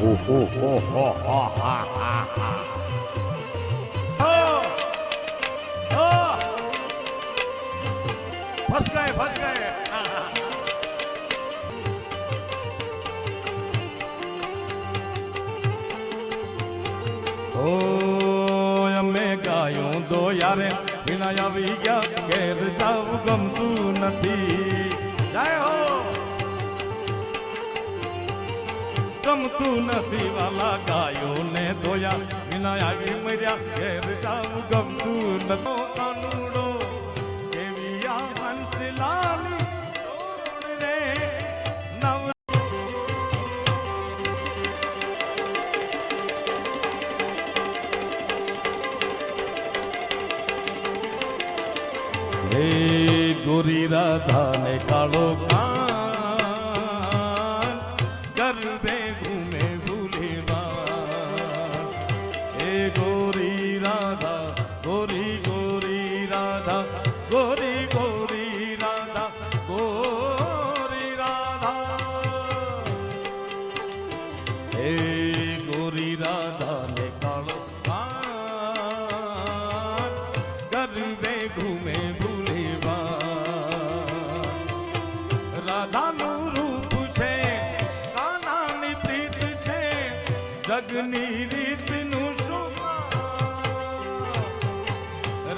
फंस गए ओ અમે ગાયું દો યારે વિના આવી ગયા ઘેર જાવ ગમતું નથી जय हो ગમતું નથી વાલા ગાયો ને દોયા વિના આવી મર્યા ઘેર જાવ ગમતું નથી કાનુડો કેવી આ હંસલાની રે નવ હે ગોરી રાધા ને કાળો કાન ગરબે ઘૂમે ભૂલેવા હે ગોરી રાધા ગોરી ગોરી રાધા ગોરી ગોરી રાધા ગોરી રાધા હે ગોરી રાધા ને કાળો કાન ગરબે ઘૂમે રાધાનું રૂપ છે કાનાની પ્રીત છે જગની રીતનું શું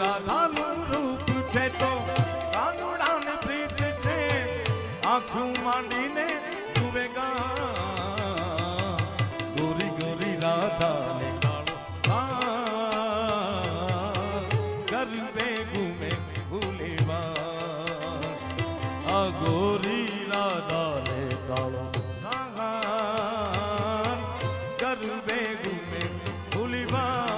રાધાનું રૂપ છે તો કાનુડાની પ્રીત છે આંખું માંડીને જુવેગા ગોરી ગોરી રાધાને કાળો ગરબે ઘૂમે ભૂલેવા આ ગોરી રાધા ને કાળો ગરબે ઘૂમે ભૂલીવા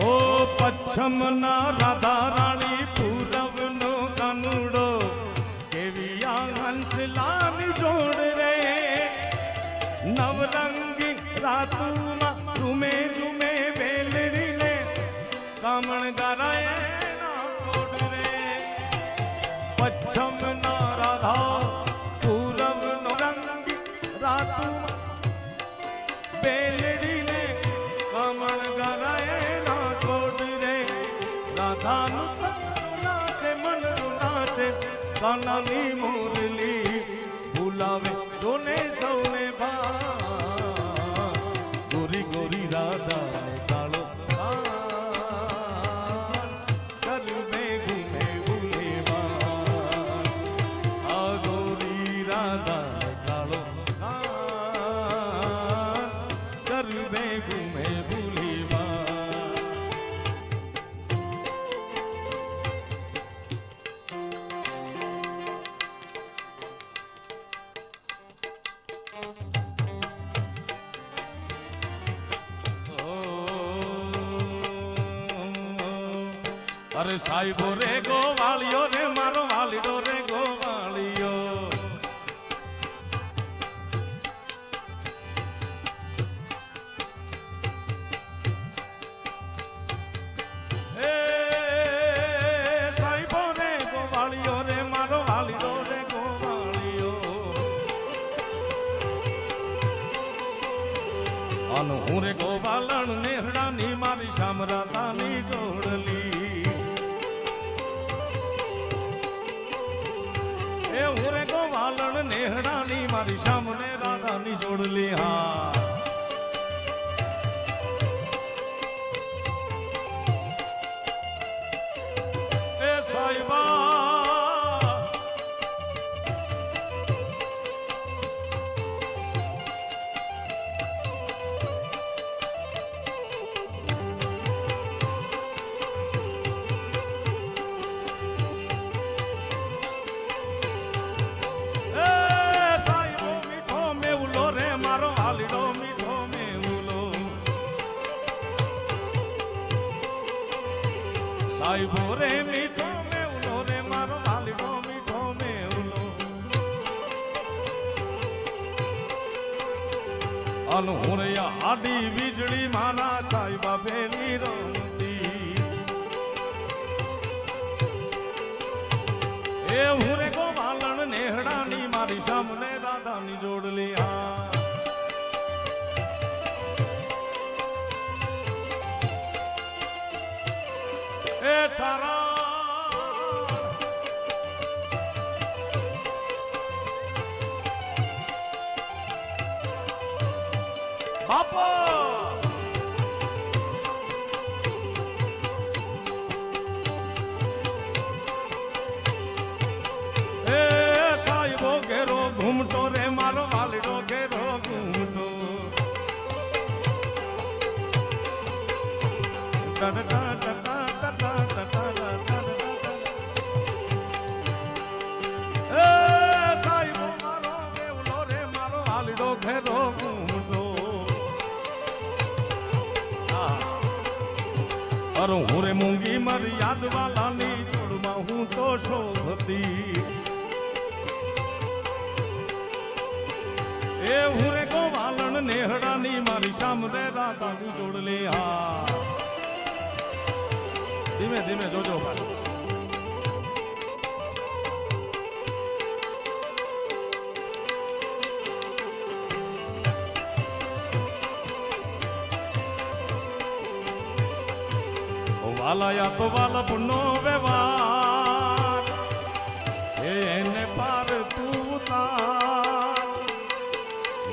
ઓ પચ્છમના રાધા રાણી પૂરવનો કાનુડો કેવી આ હંસલાની જોડ રે નવરંગી રાતુમાં ઝુમે ઝુમે વેલડીને કામણ ગારાએ ના કોડ રે પચ્છમના રાધા પૂરવનો રંગી રાતુમાં વેલડીને કામણ ગારાએ રાધાનું નાચે મનનું નાચે કાનાની મુરલી ભૂલાવે જોને સૌને ભા ગોરી ગોરી રાધા ને કાળો ગરબે ઘૂમે ભૂલેવા આ ગોરી રાધા ને કાળો ગરબે ઘૂમે ભૂલેવા અરે સાહેબો રે ગોવાળિયો રે મારો વાલીડો રે ગોવાળિયો એ સાહેબો રે ગોવાળિયો રે મારો વાલીડો રે ગોવાળિયો અન હું રે ગોવાલણ નેહડાની મારી શામરાતાની જોડલી હું રે ગોવાલણ નેહડાની મારી સામને રાધાની જોડલી હા એ સાહેબા મારો હાલીડો આવ્યો રે મીઠો મેવલો રે મારો વાલીડો મીઠો મેવલો અનહુરયા આડી વીજળી મારા સાહેબા ભેલી રમતી એ હુરે ગોવાલણ નેહડાની મારી સામને રાધાની જોડલી હા એ ચારા બાપા એ સાહેબો ઘેરો ઘૂમટો રે મારો વાલીડો ઘેરો ઘૂમટો સાહેબો મારો બેવલો રે મારો વાલીડો ઘેરો ઘૂમટો અરે હું રે મૂંગી મારી યાદ વાલાની જોડમાં હું તો શોભતી એ હું રે ગોવાલણ નેહડાની મારી સામે રાધાની જોડલી હા ધીમે ધીમે જોજો ભાઈ વાલાયા તો વાલપનો વ્યવહાર એને પાર તું તાર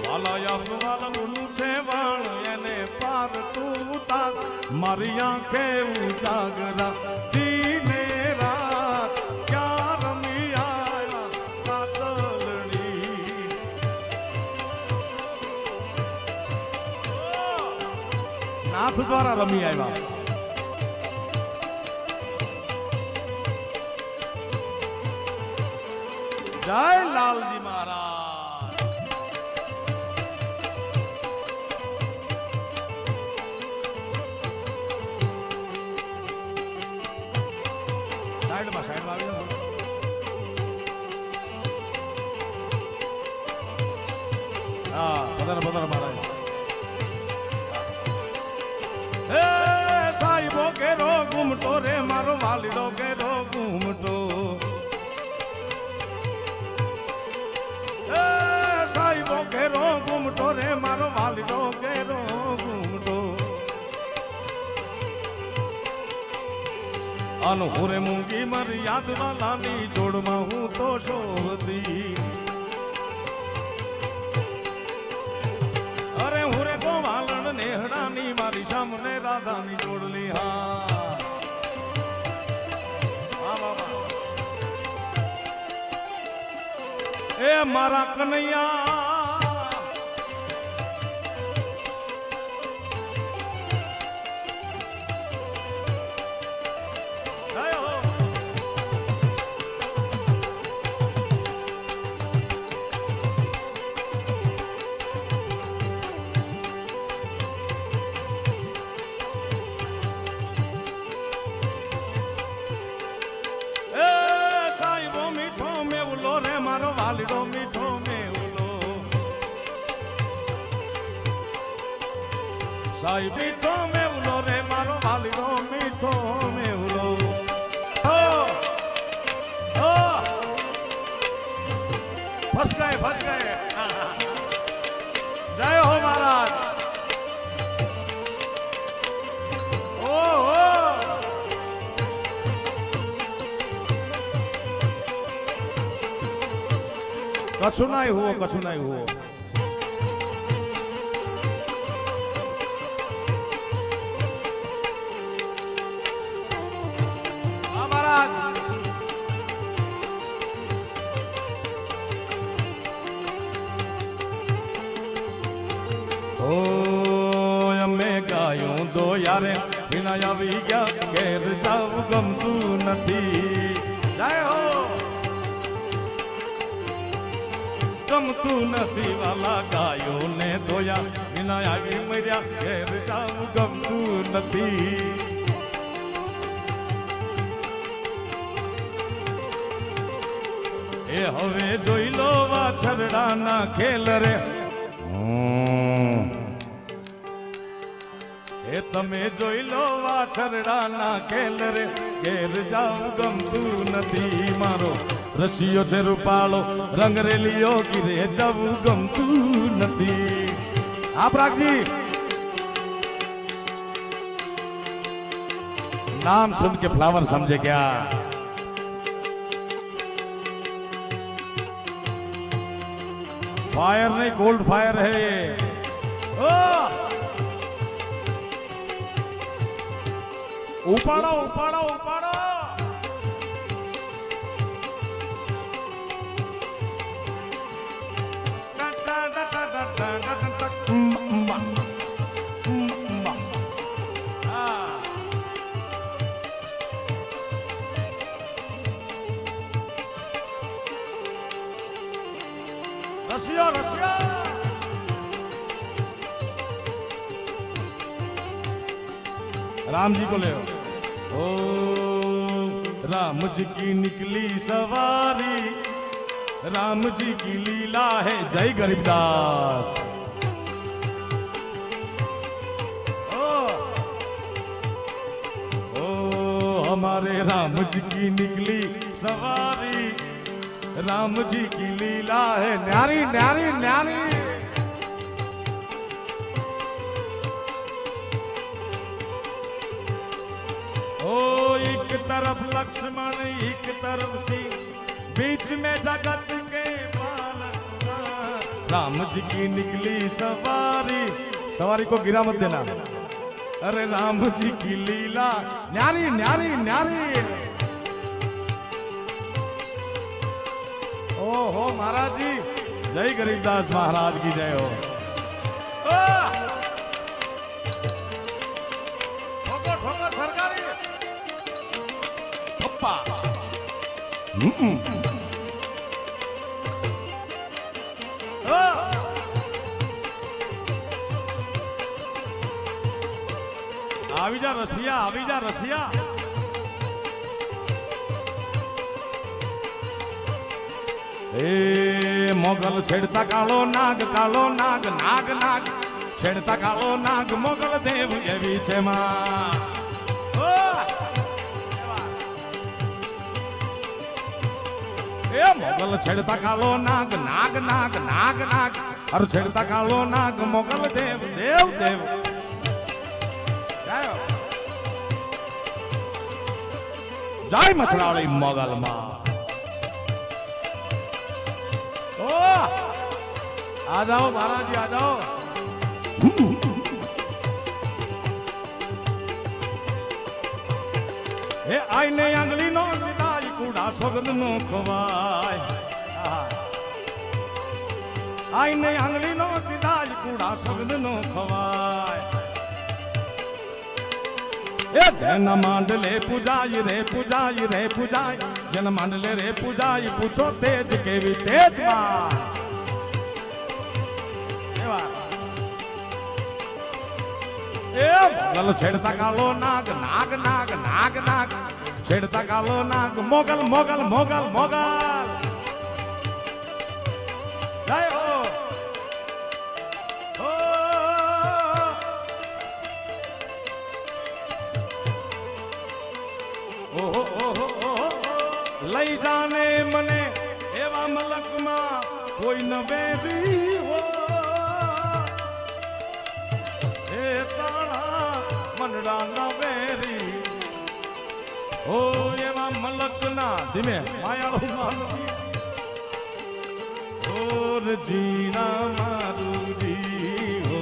વાલાયા તો વાલપનું છે વાણ એને પાર તું તાર મારી આંખે ઉજાગરા દીને રાત ક્યાં રમી આયા કાતલડી નાથ દ્વારા રમી આવ્યા જય લાલજી મહારાજ સાઈડમાં આવી જાઓ હા પધારો મહારાજ હે સાહેબો ઘેરો ઘૂમટો રે મારો વાલીડો ઘેરો ઘૂમટો સાહેબો ઘેરો ઘૂમટો રે મારો વાલીડો ઘેરો ઘૂમટો અનહુરે મૂંગી મારી યાદ વાલાની જોડમાં હું તો શોભતી અરે હુરે ગોવાલણ નેહડાની મારી સામને રાધાની જોડલી હા એ મારા કનૈયા વાલીડો મીઠો મેવલો સાહેબ મીઠો મેવલો રે મારો વાલીડો મીઠો મેવલો फंस गए जय हो महाराज ओ कछु नहीं हुआ महाराज ओ અમે ગાયું દો યારે વિના આવી ગયા ઘેર જાવ ગમતું નથી जय हो ગમતું નથી વાલા ગાયો ને ધોયા વિના આવી મર્યા ઘેર જાવ ગમતું નથી એ હવે જોઈ લો વાછરડાના ખેલ રે એ તમે જોઈ લો વાછરડાના ખેલ રે ઘેર જાવ ગમતું નથી મારો રસિયો છે રૂપાળો રંગ રેલિયો ઘીરે જવું ગમતું નથી आप रागजी नाम सुन के फ्लावर समझे क्या फायर नहीं गोल्ड फायर है ये उपाड़ो उपाड़ो उपाड़ो रसिया रसिया राम जी को ले ओ राम जी की निकली सवारी राम जी की लीला है जय गरीबदास ओ हमारे राम जी की निकली सवारी राम जी की लीला है न्यारी न्यारी न्यारी ओ एक तरफ लक्ष्मण एक तरफ सिंह बीच में जगत के पालक राम जी की निकली सवारी सवारी को गिरा मत देना अरे राम जी की लीला न्यारी न्यारी न्यारी ओहो महाराज जी जय गरीबदास महाराज की जय हो ठोको ठोको सरकारी पप्पा आविजा रसिया आविजा रसिया ए मोगल छेड़ता कालो नाग नाग नाग छेड़ता कालो नाग मोगल देव एवी छे मां ए मोगल छेड़ता कालो नाग नाग नाग नाग नाग और छेड़ता कालो नाग मोगल देव देव देव जय मसरावली मोगल मां आ जाओ महाराज जी आ जाओ हे आईने आंगली नो जिदाई कूड़ा सोगद नो खवाय आईने आंगली नो जिदाई कूड़ा सोगद नो खवाय ए जन मांडले पूजाई रे पूजाई रे पूजाई जन मांडले रे पूजाई पूछो तेज केवी तेज मां मोगल छेड़ता कालो नाग नाग नाग नाग नाग छेड़ता कालो नाग मोगल मोगल मोगल मोगल जय हो ओहो ओहो ओहो लई जाने मने एवा मलक मा कोई न बेदी हो मनड़ा न वेरी ओ एवा मलक ना धीमे मायाळो मानवी और जीना मारूदी हो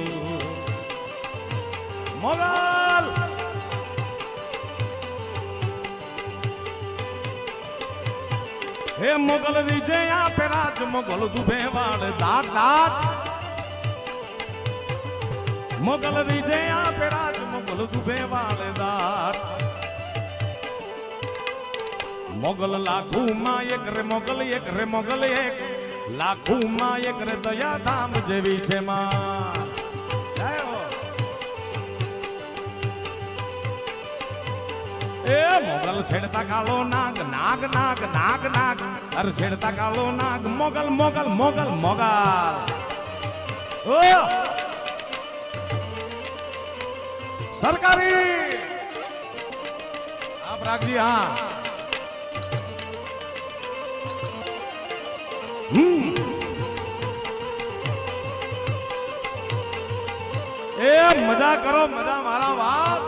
मोगल हे मोगल विजया पे राज मोगल दुबे वाड़ दाट दाट मोगल विजया पे राज मोगल दुबे वाले दाट मोगल लाखों मां एक रे मोगल एक लाखों मां एक रे दया धाम जेवी छे मां जय हो એ મોગલ છેડતા કાળો નાગ નાગ નાગ નાગ નાગ અરે છેડતા કાળો નાગ મોગલ મોગલ મોગલ મોગલ ઓ સરકારી આપ રાખજી હા એ મજા કરો મજા મારા બાપ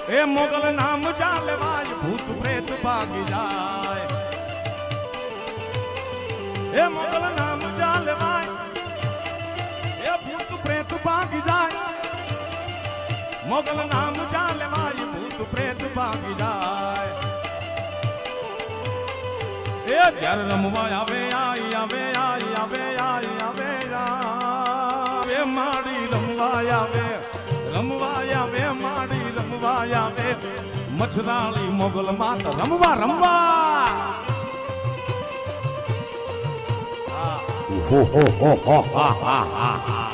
એ મોગલ નામ ચાલે વાય ભૂત પ્રેત ભાગી જાય એ મોગલ નામ ચાલે વાય એ ભૂત પ્રેત ભાગી જાય મોગલ નામ ચાલે વાય ભૂત પ્રેત ભાગી જાય એ જ્યારે રમવા આવે આઈ આવે આઈ આવે આઈ આવે આવે માડી રમવા આવે માડી રમવા આવે મછરાળી મોગલ માત રમવા રમવા હો હો હો હો હા હા હા હા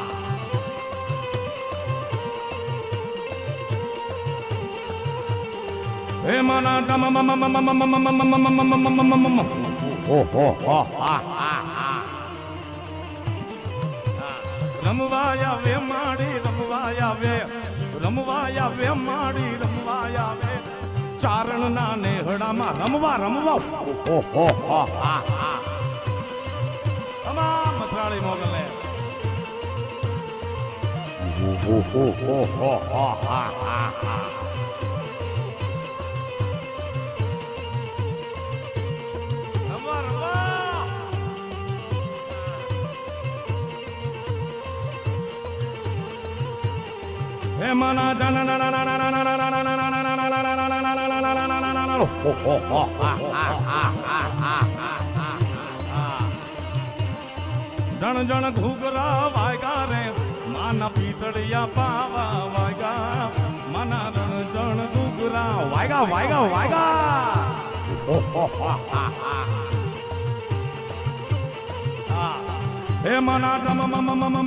હે માના ડમ મમ મમ મમ મમ હો હો હો હા હા હા રમવા આવે માડી રમવા આવે માડી રમવા આવે ચારણ ના નેહડામાં રમવા રમવા હો હો હો હા હા તમામ મથરાળી મોગલે હો હો હો હો હા હા હા રમવા રમવા હે મના જન ના ના ના ના ના ના ના ના હો હો હો હા હા હા હા હા જણ જણ ઘૂઘરા વાયગા રે માના પીતળિયા પાવા વાયગા માના રણ જણ ઘૂઘરા વાયગા વાયગા વાયગા હો હો હો હા હા હે મના ડમ મમ મમ મમ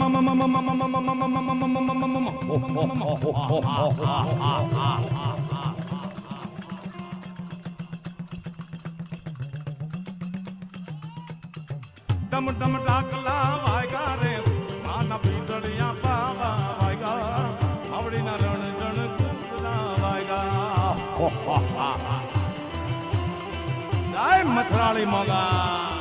ડમ ડમ ડાકલા વાયગા રે માના પીતળિયા પાવા વાયગા આવડીના રણ જણ ઘૂઘરા વાયગા હો હો હા જય મથરાળી મોગા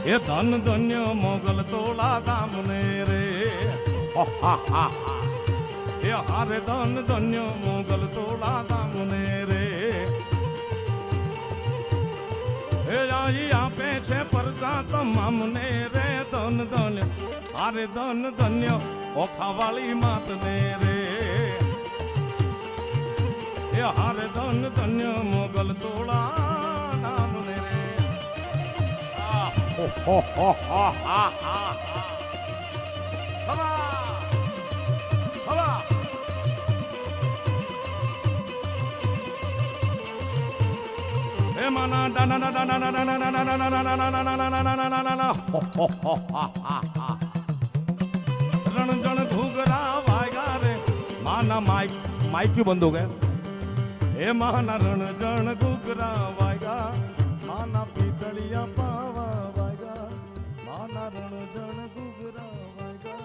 એ ધન ધન્ય મોગલ તોલા દામને રે એ હારે ધન ધન્ય મોગલ તોલા દામને રે એ આઈ આપે છે પરજા તમામને રે ધન ધન્ય હારે ધન ધન્ય ઓખાવાળી માતને રે એ હારે ધન ધન્ય મોગલ તોળા નામને રે હો હો હો હા હા હવા હવા હે માના ડાના ડાના ડાના ડાના હો હો હો હા હા રણ જણ ઘૂઘરા વાયગા રે માના માઇક भी बंद हो गया हे माना रण जण घूघरा वायगा माना पीतलिया पावा वायगा माना रण जण घूघरा वायगा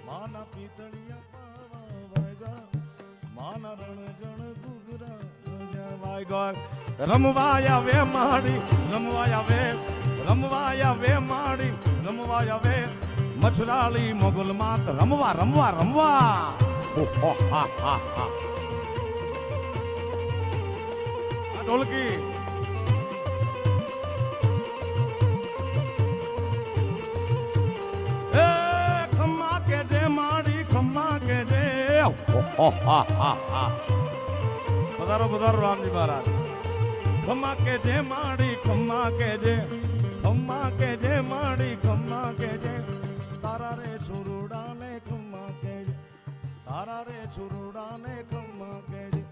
माना पीतलिया पावा वायगा माना रण जण घूघरा वायगा રમવાયા વે માડી રમવાયા વે માડી રમવાયા વે મછરાળી મોગલ માત રમવા રમવા રમવા હો હો હા હા હા ઢોલકી એ ખમ્મા કે જે માડી ખમ્મા કે જે પધારો પધારો રામજી મહારાજ. ખમ્મા કે જે માડી ખમ્મા કે જે માડી ખમ્મા કે જે તારા રે છુરુડા ને ખમ્મા કે જે તારા રે છુરુડા ને ખમ્મા કે જે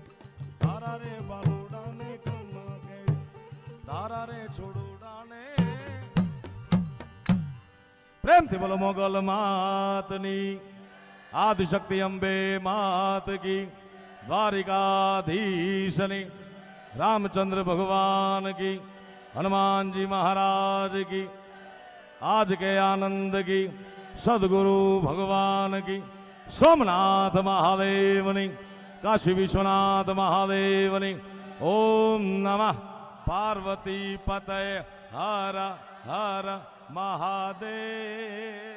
તારા રે બાલુડા ને ખમ્મા કે જે તારા રે છુરુડા ને. પ્રેમથી બોલો મોગલ માતની આદિશક્તિ અંબે માત કી, દ્વારિકાધીશની रामचंद्र भगवान की, हनुमान जी महाराज की, आज के आनंद की, सदगुरु भगवान की, सोमनाथ महादेवनी, काशी विश्वनाथ महादेवनी. ओम नमः पार्वती पतये हर हर महादेव.